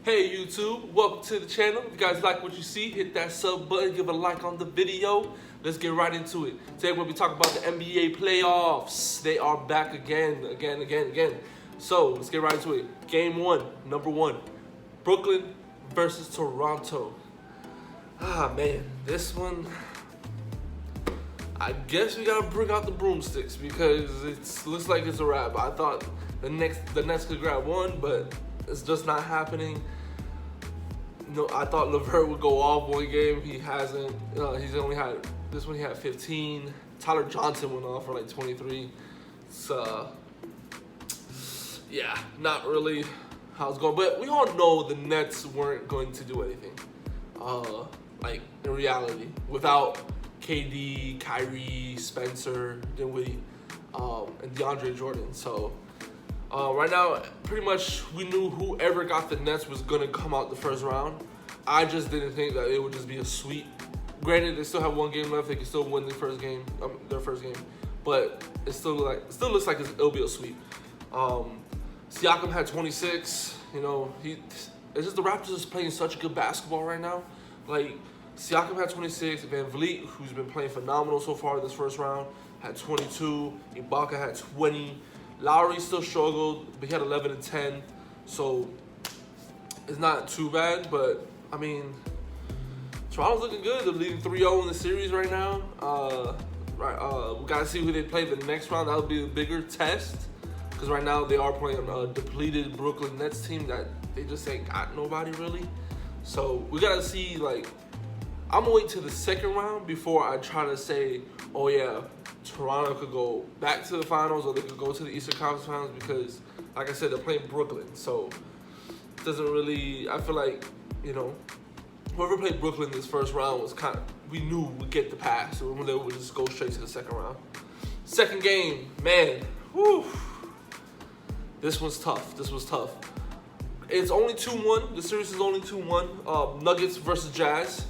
Hey YouTube, welcome to the channel. If you guys like what you see, hit that sub button, give a like on the video. Let's get right into it. Today we're going to be talking about the NBA playoffs. They are back again. So let's get right into it. Game 1, number 1, Brooklyn versus Toronto. Man, this one, I guess we got to bring out the broomsticks because it looks like it's a wrap. I thought the Nets could grab one, but it's just not happening. No, I thought LeVert would go off one game. He hasn't. He's only had this one. He had 15. Tyler Johnson went off for like 23. So yeah, not really how it's going. But we all know the Nets weren't going to do anything. Like in reality, without KD, Kyrie, Spencer, Dinwiddie, and DeAndre Jordan. So. Right now, pretty much we knew whoever got the Nets was going to come out the first round. I just didn't think that it would just be a sweep. Granted, they still have one game left. They can still win their first game. But it still looks like it'll be a sweep. Siakam had 26. You know, it's just the Raptors is playing such good basketball right now. Like, Siakam had 26. Van Vliet, who's been playing phenomenal so far this first round, had 22. Ibaka had 20. Lowry still struggled, but he had 11 and 10, so it's not too bad. But I mean, Toronto's looking good. They're leading 3-0 in the series right now. We gotta see who they play the next round. That'll be a bigger test because right now they are playing a depleted Brooklyn Nets team that they just ain't got nobody really. So we gotta see. Like, I'm gonna wait till the second round before I try to say, oh yeah, Toronto could go back to the finals or they could go to the Eastern Conference Finals because, like I said, they're playing Brooklyn. So it doesn't really, I feel like, you know, whoever played Brooklyn this first round was kind of, we knew would get the pass. So they would just go straight to the second round. Second game, man, whew. This was tough. It's only 2-1. The series is only 2-1. Nuggets versus Jazz.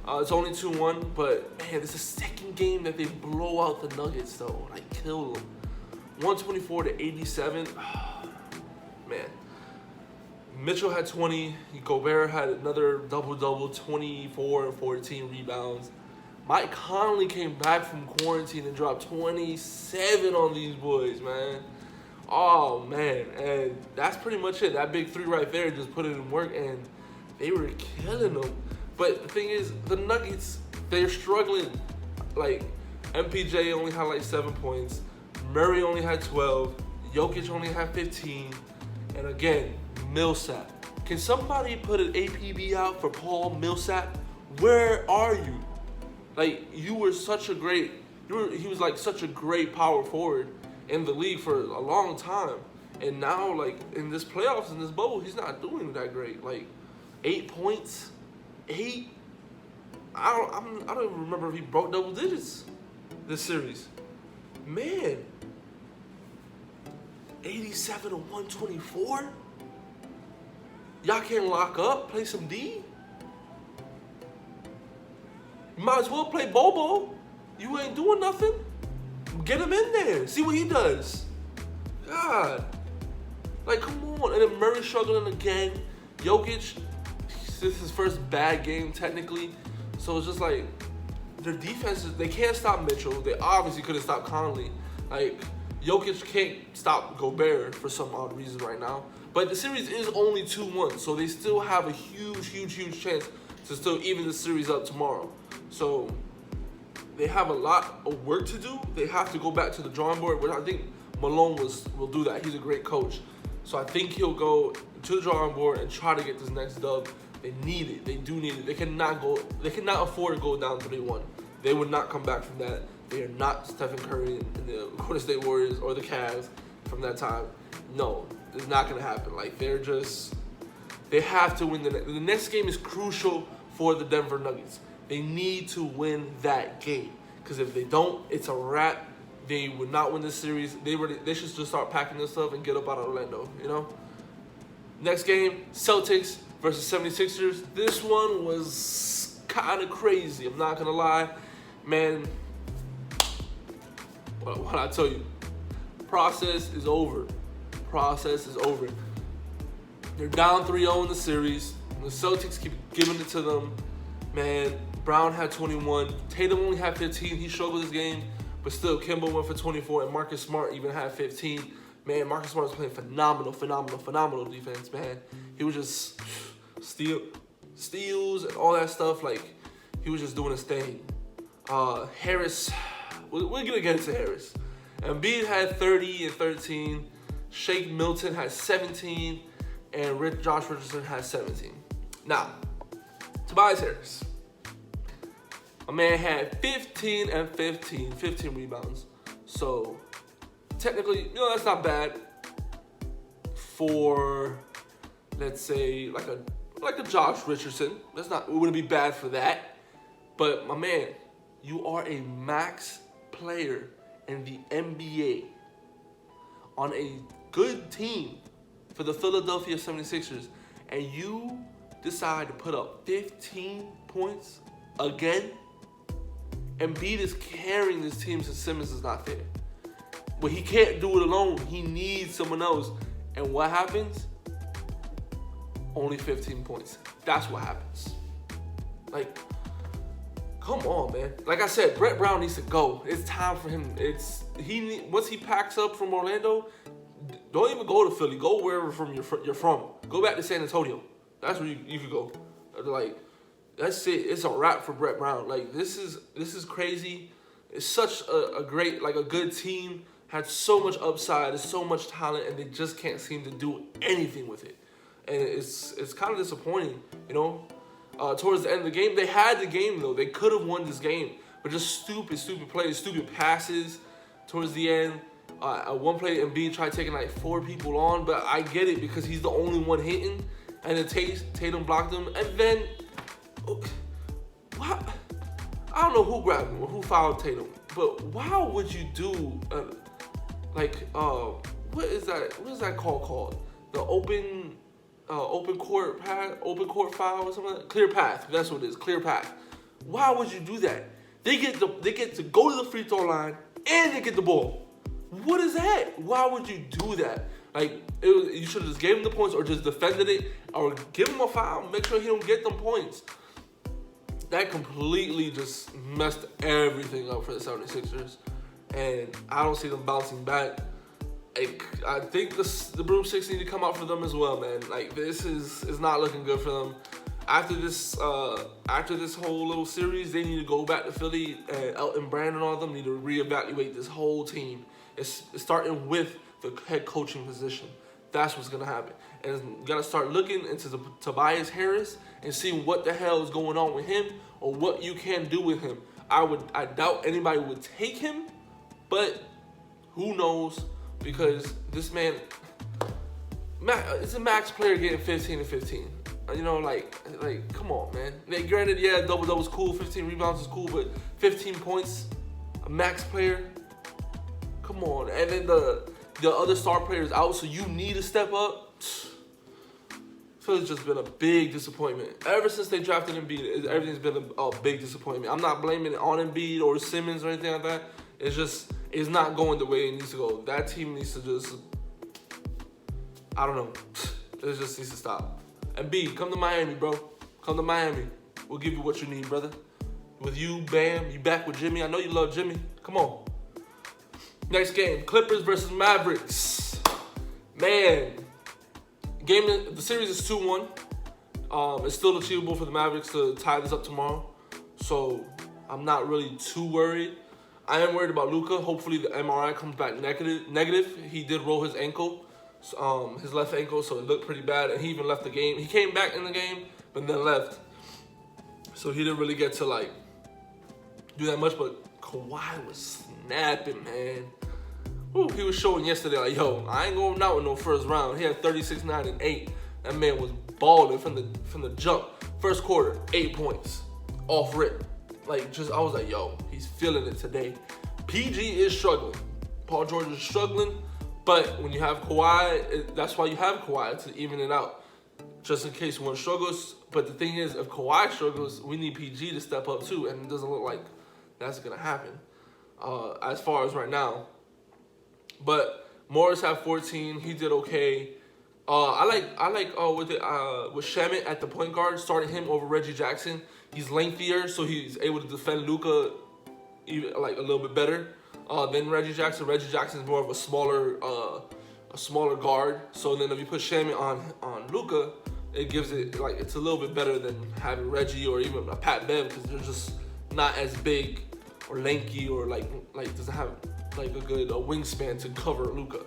It's only 2-1, but man, it's the second game that they blow out the Nuggets though, like kill them. 124-87. Man, Mitchell had 20. Gobert had another double-double, 24 and 14 rebounds. Mike Conley came back from quarantine and dropped 27 on these boys, man. Oh man, and that's pretty much it. That big three right there just put it in work, and they were killing them. But the thing is, the Nuggets, they're struggling. Like, MPJ only had like 7 points. Murray only had 12. Jokic only had 15. And again, Millsap. Can somebody put an APB out for Paul Millsap? Where are you? Like, he was like such a great power forward in the league for a long time. And now, like, in this playoffs, in this bubble, he's not doing that great. Like, 8 points. 8. I don't even remember if he broke double digits this series. Man, 87 to 124. Y'all can't lock up, play some D. You might as well play Bobo. You ain't doing nothing. Get him in there. See what he does. God, like, come on. And then Murray struggling again. Jokic. This is his first bad game technically, so it's just like their defenses, they can't stop Mitchell. They obviously couldn't stop Conley. Like, Jokic can't stop Gobert for some odd reason right now. But the series is only 2-1, so they still have a huge chance to still even the series up tomorrow. So they have a lot of work to do. They have to go back to the drawing board, which I think Malone will do that. He's a great coach. So I think he'll go to the drawing board and try to get this next dub. They need it. They do need it. They cannot afford to go down 3-1. They would not come back from that. They are not Stephen Curry and the Golden State Warriors or the Cavs from that time. No, it's not going to happen. Like, they have to win the next game is crucial for the Denver Nuggets. They need to win that game because if they don't, it's a wrap. They would not win this series. They should just start packing this stuff and get up out of Orlando, you know? Next game, Celtics versus 76ers. This one was kind of crazy. I'm not going to lie. Man, what I tell you, process is over. They're down 3-0 in the series. The Celtics keep giving it to them. Man, Brown had 21. Tatum only had 15. He struggled this game, but still, Kemba went for 24, and Marcus Smart even had 15. Man, Marcus Smart was playing phenomenal defense, man. He was just steals and all that stuff. Like, he was just doing his thing. Harris, we're going to get into Harris. Embiid had 30 and 13. Shake Milton had 17. And Josh Richardson had 17. Now, Tobias Harris. A man had 15 and 15 rebounds. So, technically, that's not bad for, let's say, like a Josh Richardson. It wouldn't be bad for that. But, my man, you are a max player in the NBA on a good team for the Philadelphia 76ers, and you decide to put up 15 points again. Embiid is carrying this team since Simmons is not there. But he can't do it alone. He needs someone else. And what happens? Only 15 points. That's what happens. Like, come on, man. Like I said, Brett Brown needs to go. It's time for him. Once he packs up from Orlando, don't even go to Philly. Go wherever you're from. Go back to San Antonio. That's where you could go. Like, that's it. It's a wrap for Brett Brown. Like, this is crazy. It's such a great, like, a good team. Had so much upside. There's so much talent, and they just can't seem to do anything with it. And it's kind of disappointing, Towards the end of the game, they had the game, though. They could have won this game. But just stupid plays, stupid passes towards the end. At one play, Embiid tried taking like 4 people on, but I get it because he's the only one hitting. And then Tatum blocked him. And then, what? I don't know who grabbed him or who fouled Tatum. But why would you do, what is that called? The open court foul or something like that? Clear path. That's what it is. Clear path. Why would you do that? They get to go to the free throw line and they get the ball. What is that? Why would you do that? Like, you should have just gave him the points or just defended it or give him a foul. Make sure he don't get them points. That completely just messed everything up for the 76ers. And I don't see them bouncing back. I think the Broomsticks need to come out for them as well, man. Like, this is not looking good for them. After this whole little series, they need to go back to Philly, and Elton Brand and all of them need to reevaluate this whole team. It's starting with the head coaching position. That's what's gonna happen. And you gotta start looking into the Tobias Harris and seeing what the hell is going on with him or what you can do with him. I doubt anybody would take him, but who knows? Because this man, it's a max player getting 15 and 15. Like, come on, man. Like, granted, yeah, double is cool, 15 rebounds is cool, but 15 points, a max player, come on. And then the other star player is out, so you need to step up. So it's just been a big disappointment. Ever since they drafted Embiid, everything's been a big disappointment. I'm not blaming it on Embiid or Simmons or anything like that. It's not going the way it needs to go. That team needs to just, I don't know. It just needs to stop. Embiid, come to Miami, bro. Come to Miami. We'll give you what you need, brother. With you, Bam, you back with Jimmy. I know you love Jimmy. Come on. Next game, Clippers versus Mavericks. Man, the series is 2-1. It's still achievable for the Mavericks to tie this up tomorrow. So I'm not really too worried. I am worried about Luka. Hopefully the MRI comes back negative. He did roll his ankle, his left ankle, so it looked pretty bad. And he even left the game. He came back in the game, but then left. So he didn't really get to, do that much. But Kawhi was snapping, man. Ooh, he was showing yesterday, I ain't going out with no first round. He had 36, 9, and 8. That man was balling from the jump. First quarter, 8 points. Off rip. I was like, he's feeling it today. PG is struggling. Paul George is struggling. But when you have Kawhi, that's why you have Kawhi, to even it out. Just in case one struggles. But the thing is, if Kawhi struggles, we need PG to step up too. And it doesn't look like that's going to happen as far as right now. But Morris had 14. He did okay. With Shamet at the point guard, starting him over Reggie Jackson. He's lengthier, so he's able to defend Luka even like a little bit better than Reggie Jackson. Reggie Jackson is more of a smaller guard. So then if you put Shamet on Luka, it gives it like it's a little bit better than having Reggie or even a Pat Bev because they're just not as big or lanky or like doesn't have like a good wingspan to cover Luka.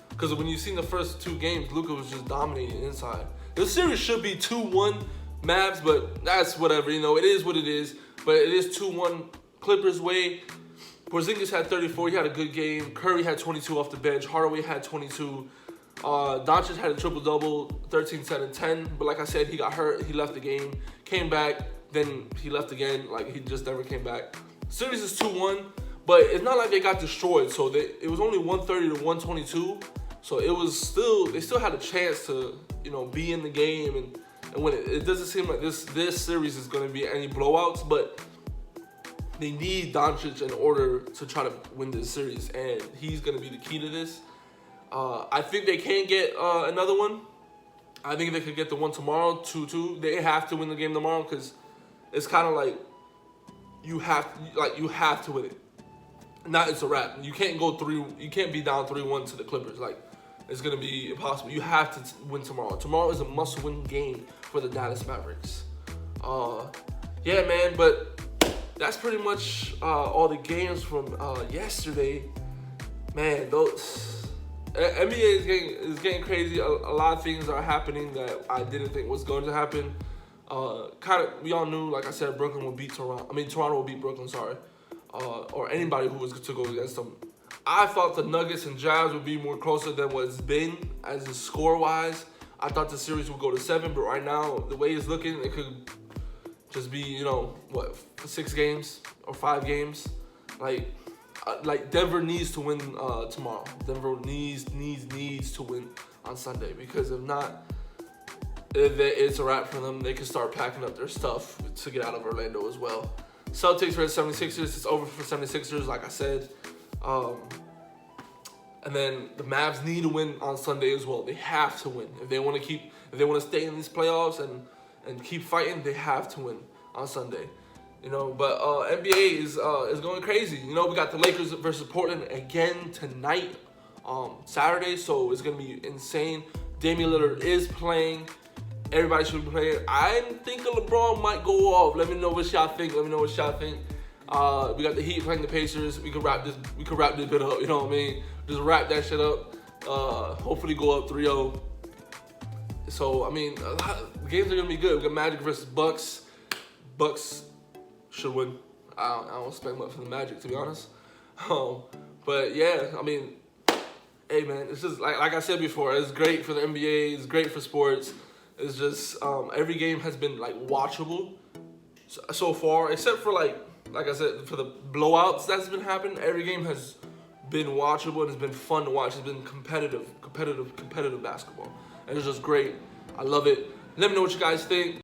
Because when you seen the first two games, Luka was just dominating inside. The series should be 2-1 Mavs, but that's whatever. You know, it is what it is. But it is 2-1 Clippers way. Porzingis had 34. He had a good game. Curry had 22 off the bench. Hardaway had 22. Doncic had a triple-double, 13, 7, 10. But like I said, he got hurt. He left the game. Came back. Then he left again. Like, he just never came back. Series is 2-1. But it's not like they got destroyed. So it was only 130 to 122. So they still had a chance to, you know, be in the game and win it. It doesn't seem like this series is going to be any blowouts, but they need Doncic in order to try to win this series, and he's going to be the key to this. I think they can get another one. I think they could get the one tomorrow, 2-2. They have to win the game tomorrow because it's kind of like you have to win it. Not it's a wrap. You can't be down 3-1 to the Clippers. Like, it's gonna be impossible. You have to win tomorrow. Tomorrow is a must-win game for the Dallas Mavericks. Yeah, man. But that's pretty much all the games from yesterday. Man, those NBA is getting crazy. A lot of things are happening that I didn't think was going to happen. We all knew, like I said, Toronto would beat Brooklyn. Sorry. Or anybody who was to go against them. I thought the Nuggets and Jazz would be more closer than what it's been as in score-wise. I thought the series would go to 7, but right now, the way it's looking, it could just be, you know, 6 games or 5 games. Like Denver needs to win tomorrow. Denver needs to win on Sunday because if not, it's a wrap for them. They can start packing up their stuff to get out of Orlando as well. Celtics versus 76ers. It's over for 76ers, like I said. And then the Mavs need to win on Sunday as well. They have to win if they want to stay in these playoffs and keep fighting. They have to win on Sunday, you know. But NBA is going crazy. You know, we got the Lakers versus Portland again tonight, Saturday. So it's gonna be insane. Damian Lillard is playing. Everybody should be playing. I'm thinking LeBron might go off. Let me know what y'all think. We got the Heat playing the Pacers. We could wrap this bit up. You know what I mean? Just wrap that shit up. Hopefully go up 3-0. So I mean, the games are gonna be good. We got Magic versus Bucks. Bucks should win. I don't expect much from the Magic, to be honest. But yeah, I mean, hey man, it's just like I said before. It's great for the NBA. It's great for sports. It's just every game has been like watchable so far, except for like I said, for the blowouts that's been happening. Every game has been watchable and it's been fun to watch. It's been competitive basketball, and it's just great. I love it. Let me know what you guys think.